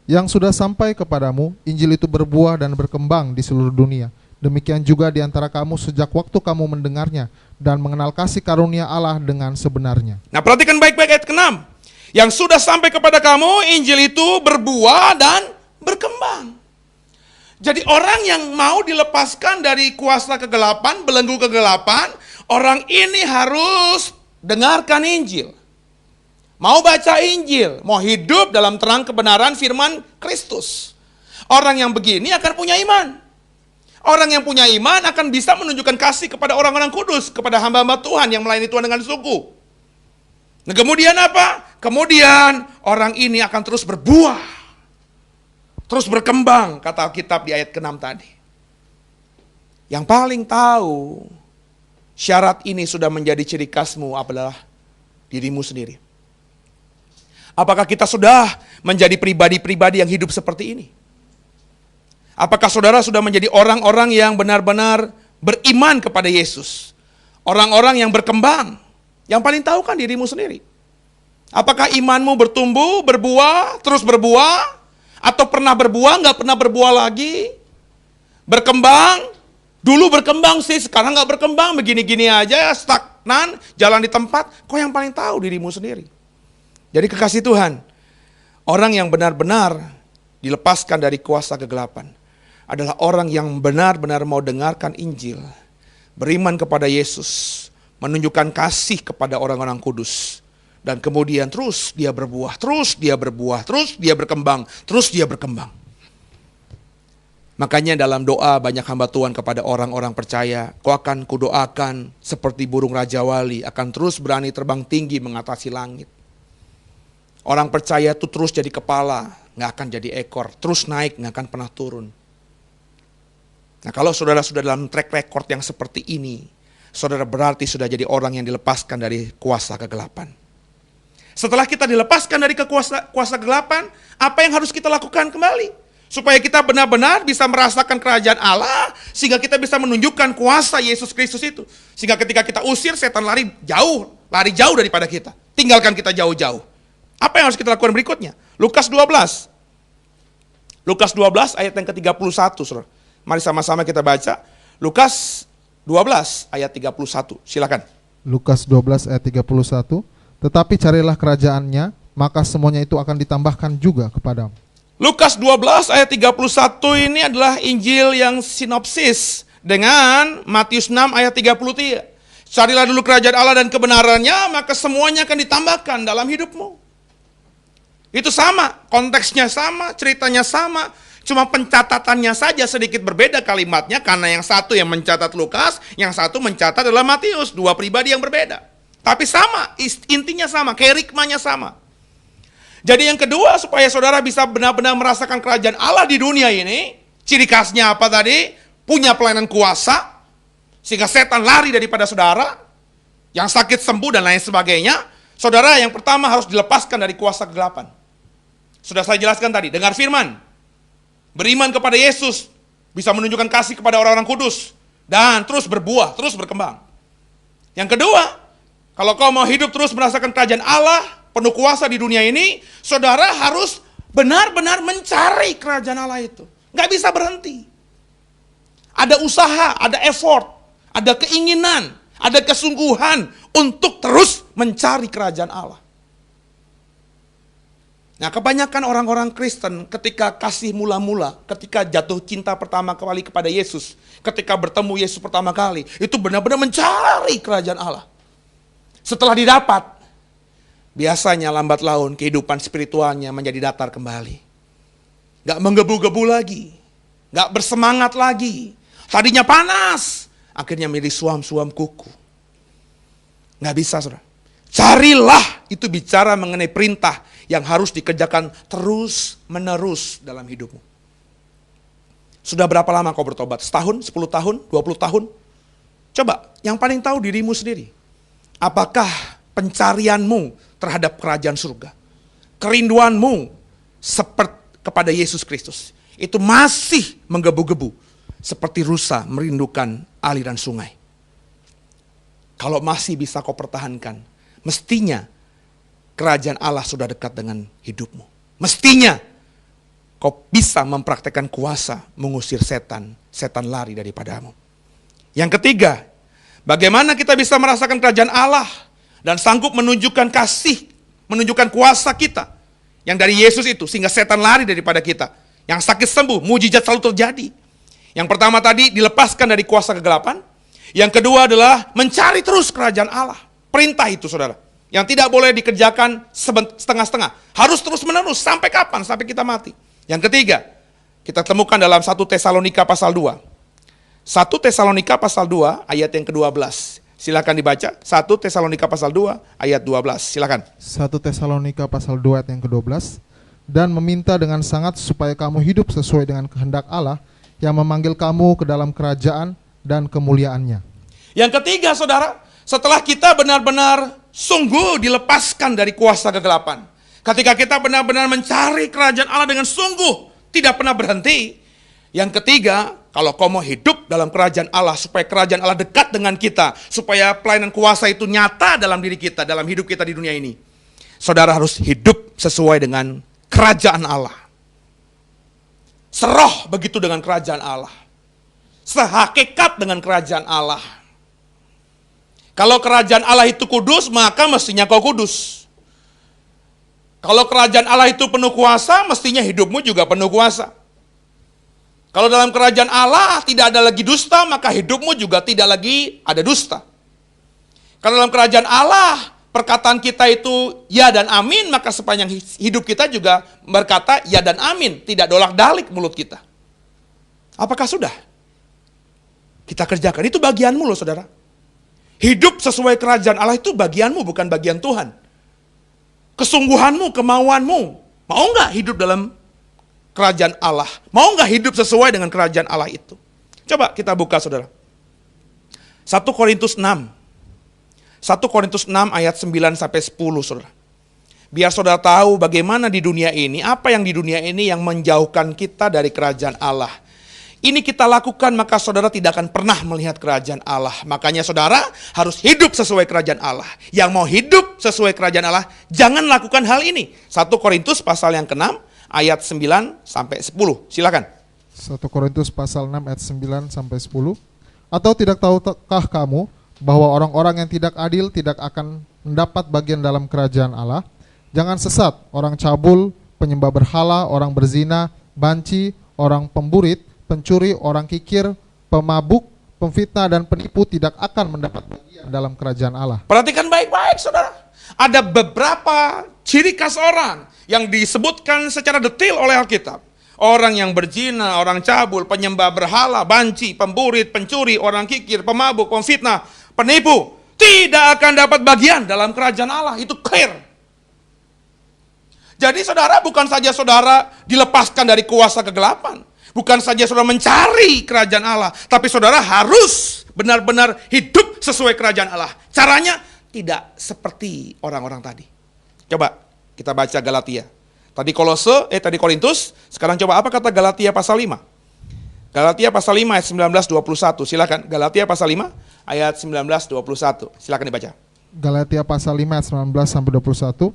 Yang sudah sampai kepadamu, Injil itu berbuah dan berkembang di seluruh dunia. Demikian juga di antara kamu sejak waktu kamu mendengarnya dan mengenal kasih karunia Allah dengan sebenarnya. Nah, perhatikan baik-baik ayat ke-6. Yang sudah sampai kepada kamu, Injil itu berbuah dan berkembang. Jadi orang yang mau dilepaskan dari kuasa kegelapan, belenggu kegelapan, orang ini harus dengarkan Injil. Mau baca Injil, mau hidup dalam terang kebenaran firman Kristus. Orang yang begini akan punya iman. Orang yang punya iman akan bisa menunjukkan kasih kepada orang-orang kudus, kepada hamba-hamba Tuhan yang melayani Tuhan dengan sungguh. Nah, kemudian apa? Kemudian orang ini akan terus berbuah. Terus berkembang, kata Alkitab di ayat ke-6 tadi. Yang paling tahu syarat ini sudah menjadi ciri khasmu adalah dirimu sendiri. Apakah kita sudah menjadi pribadi-pribadi yang hidup seperti ini? Apakah saudara sudah menjadi orang-orang yang benar-benar beriman kepada Yesus? Orang-orang yang berkembang. Yang paling tahu kan dirimu sendiri. Apakah imanmu bertumbuh, berbuah, terus berbuah? Atau pernah berbuah, nggak pernah berbuah lagi? Berkembang, dulu berkembang sih, sekarang nggak berkembang, begini-gini aja, stagnan, jalan di tempat. Kau yang paling tahu dirimu sendiri. Jadi kekasih Tuhan, orang yang benar-benar dilepaskan dari kuasa kegelapan adalah orang yang benar-benar mau dengarkan Injil, beriman kepada Yesus, menunjukkan kasih kepada orang-orang kudus, dan kemudian terus dia berbuah, terus dia berbuah, terus dia berkembang, terus dia berkembang. Makanya dalam doa banyak hamba Tuhan kepada orang-orang percaya, kau akan kudoakan seperti burung Raja Wali, akan terus berani terbang tinggi mengatasi langit. Orang percaya itu terus jadi kepala, nggak akan jadi ekor. Terus naik, nggak akan pernah turun. Nah, kalau saudara sudah dalam track record yang seperti ini, saudara berarti sudah jadi orang yang dilepaskan dari kuasa kegelapan. Setelah kita dilepaskan dari kuasa kegelapan, apa yang harus kita lakukan kembali? Supaya kita benar-benar bisa merasakan kerajaan Allah, sehingga kita bisa menunjukkan kuasa Yesus Kristus itu. Sehingga ketika kita usir, setan lari jauh daripada kita. Tinggalkan kita jauh-jauh. Apa yang harus kita lakukan berikutnya? Lukas 12. Lukas 12 ayat yang ke-31, saudara. Mari sama-sama kita baca. Lukas 12 ayat 31. Silakan. Lukas 12 ayat 31. Tetapi carilah kerajaannya, maka semuanya itu akan ditambahkan juga kepadamu. Lukas 12 ayat 31 ini adalah Injil yang sinopsis dengan Matius 6 ayat 33. Carilah dulu kerajaan Allah dan kebenarannya, maka semuanya akan ditambahkan dalam hidupmu. Itu sama, konteksnya sama, ceritanya sama. Cuma pencatatannya saja sedikit berbeda kalimatnya, karena yang satu yang mencatat Lukas, yang satu mencatat adalah Matius. Dua pribadi yang berbeda. Tapi sama, intinya sama, kerikmanya sama. Jadi yang kedua, supaya saudara bisa benar-benar merasakan kerajaan Allah di dunia ini, ciri khasnya apa tadi? Punya pelayanan kuasa, sehingga setan lari daripada saudara, yang sakit sembuh dan lain sebagainya. Saudara, yang pertama harus dilepaskan dari kuasa kegelapan. Sudah saya jelaskan tadi, dengar firman. Beriman kepada Yesus, bisa menunjukkan kasih kepada orang-orang kudus, dan terus berbuah, terus berkembang. Yang kedua, kalau kau mau hidup terus merasakan kerajaan Allah, penuh kuasa di dunia ini, saudara harus benar-benar mencari kerajaan Allah itu. Nggak bisa berhenti. Ada usaha, ada effort, ada keinginan, ada kesungguhan untuk terus mencari kerajaan Allah. Nah, kebanyakan orang-orang Kristen ketika kasih mula-mula, ketika jatuh cinta pertama kali kepada Yesus, ketika bertemu Yesus pertama kali, itu benar-benar mencari kerajaan Allah. Setelah didapat, biasanya lambat laun kehidupan spiritualnya menjadi datar kembali. Gak menggebu-gebu lagi, gak bersemangat lagi. Tadinya panas, akhirnya menjadi suam-suam kuku. Gak bisa, saudara. Carilah, itu bicara mengenai perintah yang harus dikerjakan terus-menerus dalam hidupmu. Sudah berapa lama kau bertobat? Setahun, 10 tahun, 20 tahun? Coba, yang paling tahu dirimu sendiri. Apakah pencarianmu terhadap kerajaan surga, kerinduanmu seperti kepada Yesus Kristus, itu masih menggebu-gebu seperti rusa merindukan aliran sungai? Kalau masih bisa kau pertahankan, mestinya kerajaan Allah sudah dekat dengan hidupmu. Mestinya kau bisa mempraktekkan kuasa mengusir setan, setan lari daripadamu. Yang ketiga, bagaimana kita bisa merasakan kerajaan Allah dan sanggup menunjukkan kasih, menunjukkan kuasa kita yang dari Yesus itu, sehingga setan lari daripada kita. Yang sakit sembuh, mujizat selalu terjadi. Yang pertama tadi, dilepaskan dari kuasa kegelapan. Yang kedua adalah mencari terus kerajaan Allah. Perintah itu, saudara, yang tidak boleh dikerjakan setengah-setengah. Harus terus-menerus, sampai kapan? Sampai kita mati. Yang ketiga, kita temukan dalam 1 Tesalonika pasal 2. 1 Tesalonika pasal 2 ayat yang ke-12. Silakan dibaca. 1 Tesalonika pasal 2 ayat 12. Silakan. 1 Tesalonika pasal 2 ayat yang ke-12. Dan meminta dengan sangat supaya kamu hidup sesuai dengan kehendak Allah yang memanggil kamu ke dalam kerajaan dan kemuliaannya. Yang ketiga, saudara, setelah kita benar-benar sungguh dilepaskan dari kuasa kegelapan, ketika kita benar-benar mencari kerajaan Allah dengan sungguh, tidak pernah berhenti. Yang ketiga, kalau kau mau hidup dalam kerajaan Allah, supaya kerajaan Allah dekat dengan kita, supaya pelayanan kuasa itu nyata dalam diri kita, dalam hidup kita di dunia ini, saudara harus hidup sesuai dengan kerajaan Allah. Seroh begitu dengan kerajaan Allah, sehakikat dengan kerajaan Allah. Kalau kerajaan Allah itu kudus, maka mestinya kau kudus. Kalau kerajaan Allah itu penuh kuasa, mestinya hidupmu juga penuh kuasa. Kalau dalam kerajaan Allah tidak ada lagi dusta, maka hidupmu juga tidak lagi ada dusta. Kalau dalam kerajaan Allah, perkataan kita itu ya dan amin, maka sepanjang hidup kita juga berkata ya dan amin. Tidak dolak-dalik mulut kita. Apakah sudah? Kita kerjakan. Itu bagianmu loh, saudara. Hidup sesuai kerajaan Allah itu bagianmu, bukan bagian Tuhan. Kesungguhanmu, kemauanmu. Mau nggak hidup dalam kerajaan Allah? Mau nggak hidup sesuai dengan kerajaan Allah itu? Coba kita buka saudara. 1 Korintus 6. 1 Korintus 6 ayat 9 sampai 10 saudara. Biar saudara tahu bagaimana di dunia ini, apa yang di dunia ini yang menjauhkan kita dari kerajaan Allah. Ini kita lakukan maka saudara tidak akan pernah melihat kerajaan Allah. Makanya saudara harus hidup sesuai kerajaan Allah. Yang mau hidup sesuai kerajaan Allah, jangan lakukan hal ini. 1 Korintus pasal yang ke-6 ayat 9 sampai 10. Silakan. 1 Korintus pasal 6 ayat 9 sampai 10. Atau tidak tahukah kamu bahwa orang-orang yang tidak adil tidak akan mendapat bagian dalam kerajaan Allah? Jangan sesat, orang cabul, penyembah berhala, orang berzina, banci, orang pemburit, pencuri, orang kikir, pemabuk, pemfitnah, dan penipu tidak akan mendapat bagian dalam kerajaan Allah. Perhatikan baik-baik saudara. Ada beberapa ciri khas orang yang disebutkan secara detail oleh Alkitab. Orang yang berzina, orang cabul, penyembah berhala, banci, pemburit, pencuri, orang kikir, pemabuk, pemfitnah, penipu tidak akan dapat bagian dalam kerajaan Allah. Itu clear. Jadi saudara, bukan saja saudara dilepaskan dari kuasa kegelapan, bukan saja saudara mencari kerajaan Allah, tapi saudara harus benar-benar hidup sesuai kerajaan Allah. Caranya tidak seperti orang-orang tadi. Coba kita baca Galatia. Tadi Korintus, sekarang coba apa kata Galatia pasal 5? Galatia pasal 5 ayat 19-21. Silakan. Galatia pasal 5 ayat 19-21. Silakan dibaca. Galatia pasal 5 ayat 19 sampai 21.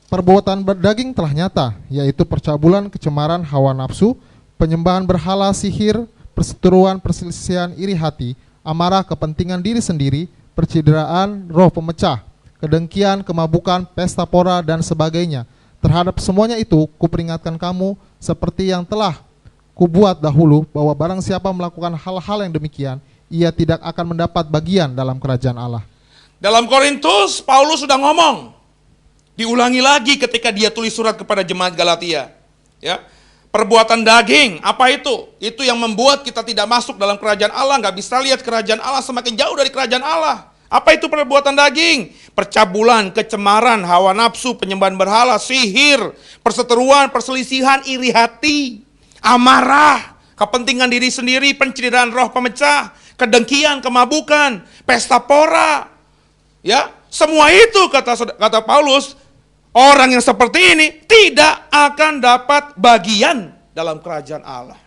Perbuatan daging telah nyata, yaitu percabulan, kecemaran, hawa nafsu, penyembahan berhala, sihir, perseteruan, perselisihan, iri hati, amarah, kepentingan diri sendiri, percideraan, roh pemecah, kedengkian, kemabukan, pesta pora, dan sebagainya. Terhadap semuanya itu, kuperingatkan kamu seperti yang telah kubuat dahulu, bahwa barang siapa melakukan hal-hal yang demikian, ia tidak akan mendapat bagian dalam kerajaan Allah. Dalam Korintus, Paulus sudah ngomong. Diulangi lagi ketika dia tulis surat kepada jemaat Galatia. Ya, perbuatan daging, apa itu? Itu yang membuat kita tidak masuk dalam kerajaan Allah, nggak bisa lihat kerajaan Allah, semakin jauh dari kerajaan Allah. Apa itu perbuatan daging? Percabulan, kecemaran, hawa nafsu, penyembahan berhala, sihir, perseteruan, perselisihan, iri hati, amarah, kepentingan diri sendiri, penceritaan roh pemecah, kedengkian, kemabukan, pesta pora. Ya, semua itu kata Paulus, orang yang seperti ini tidak akan dapat bagian dalam kerajaan Allah.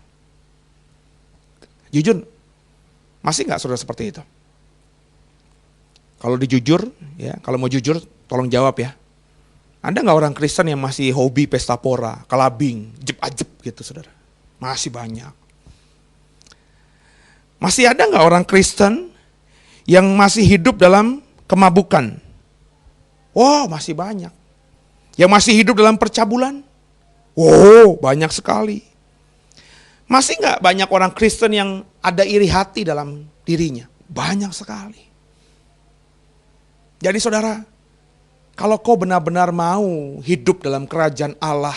Jujur, masih nggak saudara seperti itu? Kalau dijujur, ya, kalau mau jujur, tolong jawab ya. Ada nggak orang Kristen yang masih hobi pesta pora, kelabing, jeb-ajeb gitu saudara? Masih banyak. Masih ada nggak orang Kristen yang masih hidup dalam kemabukan? Wow, masih banyak. Yang masih hidup dalam percabulan? Wow, banyak sekali. Masih nggak banyak orang Kristen yang ada iri hati dalam dirinya? Banyak sekali. Jadi saudara, kalau kau benar-benar mau hidup dalam kerajaan Allah,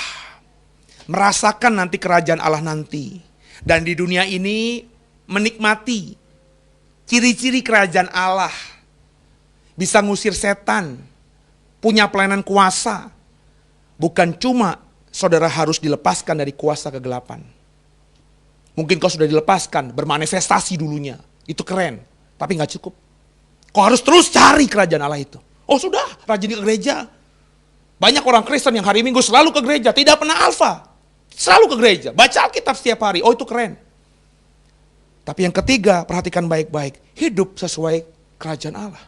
merasakan nanti kerajaan Allah nanti, dan di dunia ini menikmati ciri-ciri kerajaan Allah, bisa ngusir setan, punya pelayanan kuasa, bukan cuma saudara harus dilepaskan dari kuasa kegelapan. Mungkin kau sudah dilepaskan, bermanifestasi dulunya, itu keren, tapi gak cukup. Kau harus terus cari kerajaan Allah itu. Oh sudah, rajin ke gereja. Banyak orang Kristen yang hari Minggu selalu ke gereja, tidak pernah alfa. Selalu ke gereja, baca Alkitab setiap hari, oh itu keren. Tapi yang ketiga, perhatikan baik-baik, hidup sesuai kerajaan Allah.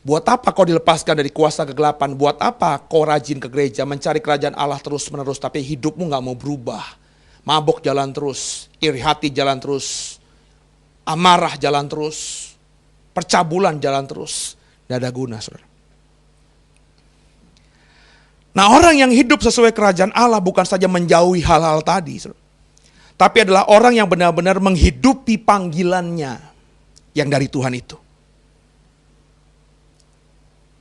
Buat apa kau dilepaskan dari kuasa kegelapan? Buat apa kau rajin ke gereja, mencari kerajaan Allah terus-menerus, tapi hidupmu gak mau berubah. Mabok jalan terus, iri hati jalan terus, amarah jalan terus, percabulan jalan terus. Tidak ada guna, saudara. Nah, orang yang hidup sesuai kerajaan Allah bukan saja menjauhi hal-hal tadi, saudara, tapi adalah orang yang benar-benar menghidupi panggilannya yang dari Tuhan itu.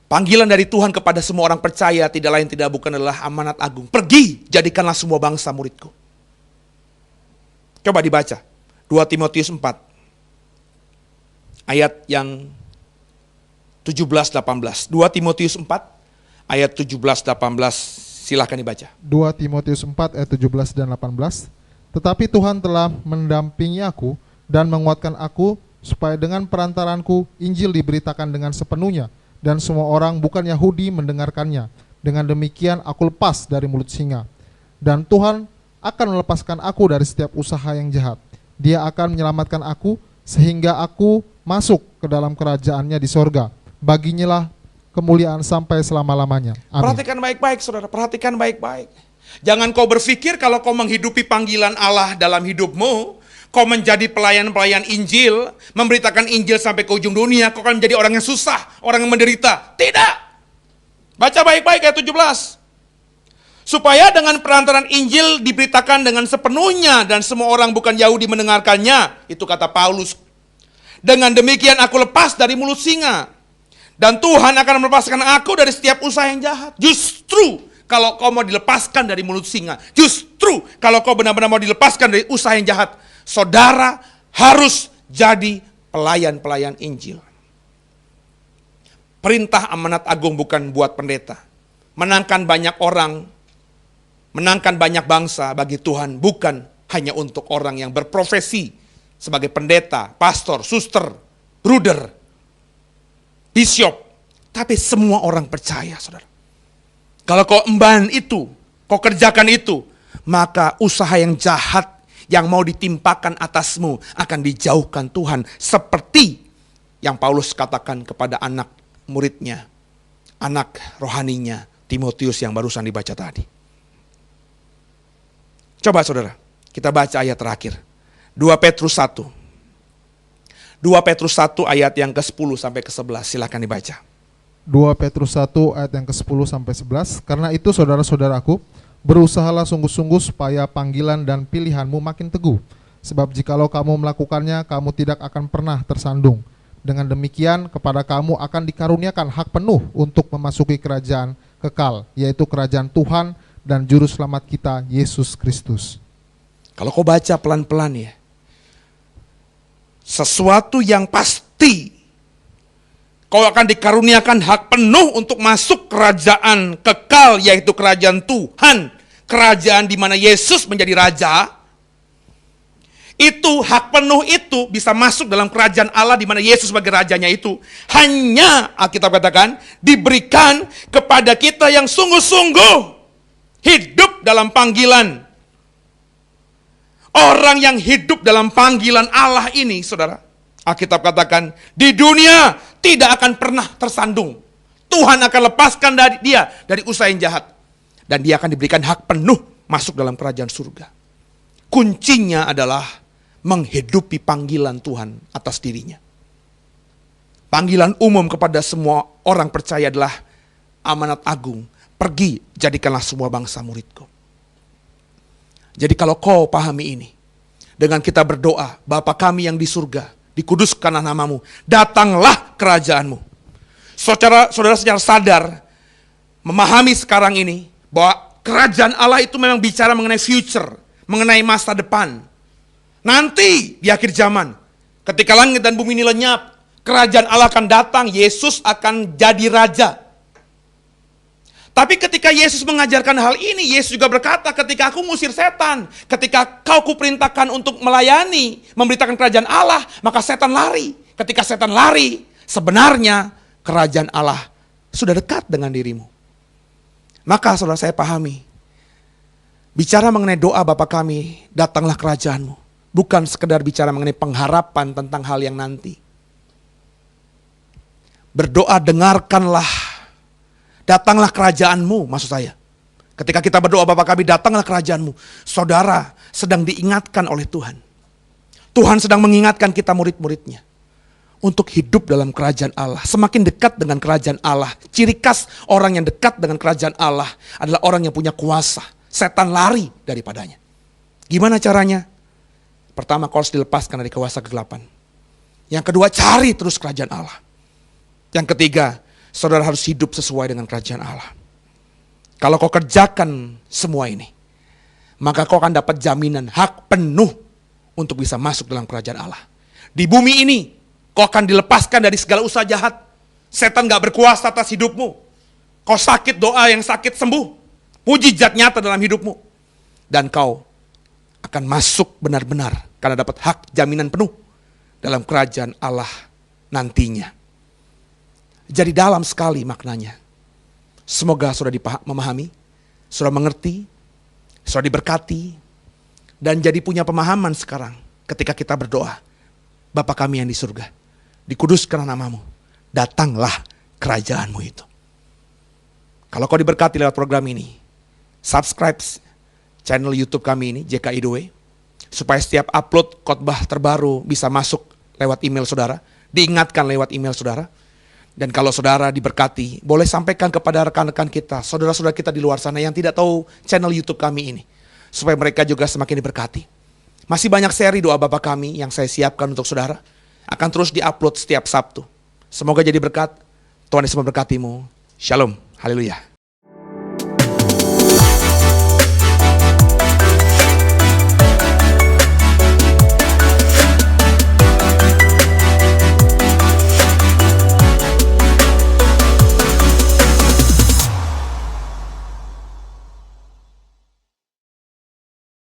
Panggilan dari Tuhan kepada semua orang percaya tidak lain tidak bukan adalah amanat agung. Pergi, jadikanlah semua bangsa muridku. Coba dibaca. 2 Timotius 4. Ayat yang 17-18. 2 Timotius 4. Ayat 17-18. Silahkan dibaca. 2 Timotius 4 ayat 17 dan 18. Tetapi Tuhan telah mendampingi aku dan menguatkan aku supaya dengan perantaranku Injil diberitakan dengan sepenuhnya dan semua orang bukan Yahudi mendengarkannya. Dengan demikian aku lepas dari mulut singa. Dan Tuhan akan melepaskan aku dari setiap usaha yang jahat. Dia akan menyelamatkan aku sehingga aku masuk ke dalam kerajaannya di sorga. Baginya lah kemuliaan sampai selama-lamanya. Amin. Perhatikan baik-baik saudara, perhatikan baik-baik. Jangan kau berpikir kalau kau menghidupi panggilan Allah dalam hidupmu, kau menjadi pelayan-pelayan Injil, memberitakan Injil sampai ke ujung dunia, kau akan menjadi orang yang susah, orang yang menderita. Tidak. Baca baik-baik ayat 17. Supaya dengan perantaran Injil diberitakan dengan sepenuhnya dan semua orang bukan Yahudi mendengarkannya. Itu kata Paulus. Dengan demikian aku lepas dari mulut singa. Dan Tuhan akan melepaskan aku dari setiap usaha yang jahat. Justru kalau kau mau dilepaskan dari mulut singa, justru kalau kau benar-benar mau dilepaskan dari usaha yang jahat, saudara harus jadi pelayan-pelayan Injil. Perintah amanat agung bukan buat pendeta. Menangkan banyak orang, menangkan banyak bangsa bagi Tuhan bukan hanya untuk orang yang berprofesi sebagai pendeta, pastor, suster, bruder, bishop, tapi semua orang percaya, saudara. Kalau kau emban itu, kau kerjakan itu, maka usaha yang jahat yang mau ditimpakan atasmu akan dijauhkan Tuhan. Seperti yang Paulus katakan kepada anak muridnya, anak rohaninya, Timotius yang barusan dibaca tadi. Coba saudara, kita baca ayat terakhir. 2 Petrus 1. 2 Petrus 1 ayat yang ke-10 sampai ke-11, silakan dibaca. 2 Petrus 1 ayat yang ke-10 sampai 11. Karena itu saudara-saudaraku, berusahalah sungguh-sungguh supaya panggilan dan pilihanmu makin teguh. Sebab jikalau kamu melakukannya, kamu tidak akan pernah tersandung. Dengan demikian kepada kamu akan dikaruniakan hak penuh untuk memasuki kerajaan kekal, yaitu kerajaan Tuhan dan juru selamat kita, Yesus Kristus. Kalau kau baca pelan-pelan ya, sesuatu yang pasti, kau akan dikaruniakan hak penuh untuk masuk kerajaan kekal, yaitu kerajaan Tuhan. Kerajaan di mana Yesus menjadi raja. Itu hak penuh itu bisa masuk dalam kerajaan Allah di mana Yesus sebagai rajanya itu. Hanya, Alkitab katakan, diberikan kepada kita yang sungguh-sungguh hidup dalam panggilan. Orang yang hidup dalam panggilan Allah ini, saudara, Alkitab katakan, di dunia tidak akan pernah tersandung. Tuhan akan lepaskan dia dari usaha yang jahat. Dan dia akan diberikan hak penuh masuk dalam kerajaan surga. Kuncinya adalah menghidupi panggilan Tuhan atas dirinya. Panggilan umum kepada semua orang percaya adalah amanat agung. Pergi, jadikanlah semua bangsa muridku. Jadi kalau kau pahami ini, dengan kita berdoa, Bapa kami yang di surga, dikuduskanlah namamu, datanglah kerajaanmu. Saudara secara sadar memahami sekarang ini bahwa kerajaan Allah itu memang bicara mengenai future, mengenai masa depan. Nanti di akhir zaman, ketika langit dan bumi ini lenyap, kerajaan Allah akan datang, Yesus akan jadi raja. Tapi ketika Yesus mengajarkan hal ini, Yesus juga berkata, ketika aku musir setan, ketika kau kuperintahkan untuk melayani, memberitakan kerajaan Allah, maka setan lari. Ketika setan lari, sebenarnya kerajaan Allah sudah dekat dengan dirimu. Maka saudara saya pahami, bicara mengenai doa Bapa kami, datanglah kerajaanmu. Bukan sekedar bicara mengenai pengharapan tentang hal yang nanti. Berdoa dengarkanlah, datanglah kerajaanmu, maksud saya. Ketika kita berdoa Bapa kami, datanglah kerajaanmu. Saudara sedang diingatkan oleh Tuhan. Tuhan sedang mengingatkan kita murid-muridnya. Untuk hidup dalam kerajaan Allah. Semakin dekat dengan kerajaan Allah. Ciri khas orang yang dekat dengan kerajaan Allah adalah orang yang punya kuasa. Setan lari daripadanya. Gimana caranya? Pertama, kau harus dilepaskan dari kuasa kegelapan. Yang kedua, cari terus kerajaan Allah. Yang ketiga, saudara harus hidup sesuai dengan kerajaan Allah. Kalau kau kerjakan semua ini, maka kau akan dapat jaminan hak penuh untuk bisa masuk dalam kerajaan Allah. Di bumi ini, kau akan dilepaskan dari segala usaha jahat. Setan gak berkuasa atas hidupmu. Kau sakit, doa yang sakit sembuh. Mujizat nyata dalam hidupmu. Dan kau akan masuk benar-benar karena dapat hak jaminan penuh dalam kerajaan Allah nantinya. Jadi dalam sekali maknanya. Semoga sudah memahami, sudah mengerti, sudah diberkati, dan jadi punya pemahaman sekarang ketika kita berdoa. Bapa kami yang di surga, dikuduskan namamu, datanglah kerajaanmu itu. Kalau kau diberkati lewat program ini, subscribe channel YouTube kami ini, JKI The Way, supaya setiap upload khotbah terbaru bisa masuk lewat email saudara, diingatkan lewat email saudara. Dan kalau saudara diberkati, boleh sampaikan kepada rekan-rekan kita, saudara-saudara kita di luar sana yang tidak tahu channel YouTube kami ini, supaya mereka juga semakin diberkati. Masih banyak seri doa Bapa kami yang saya siapkan untuk saudara, akan terus diupload setiap Sabtu. Semoga jadi berkat. Tuhan Yesus memberkatimu. Shalom. Haleluya.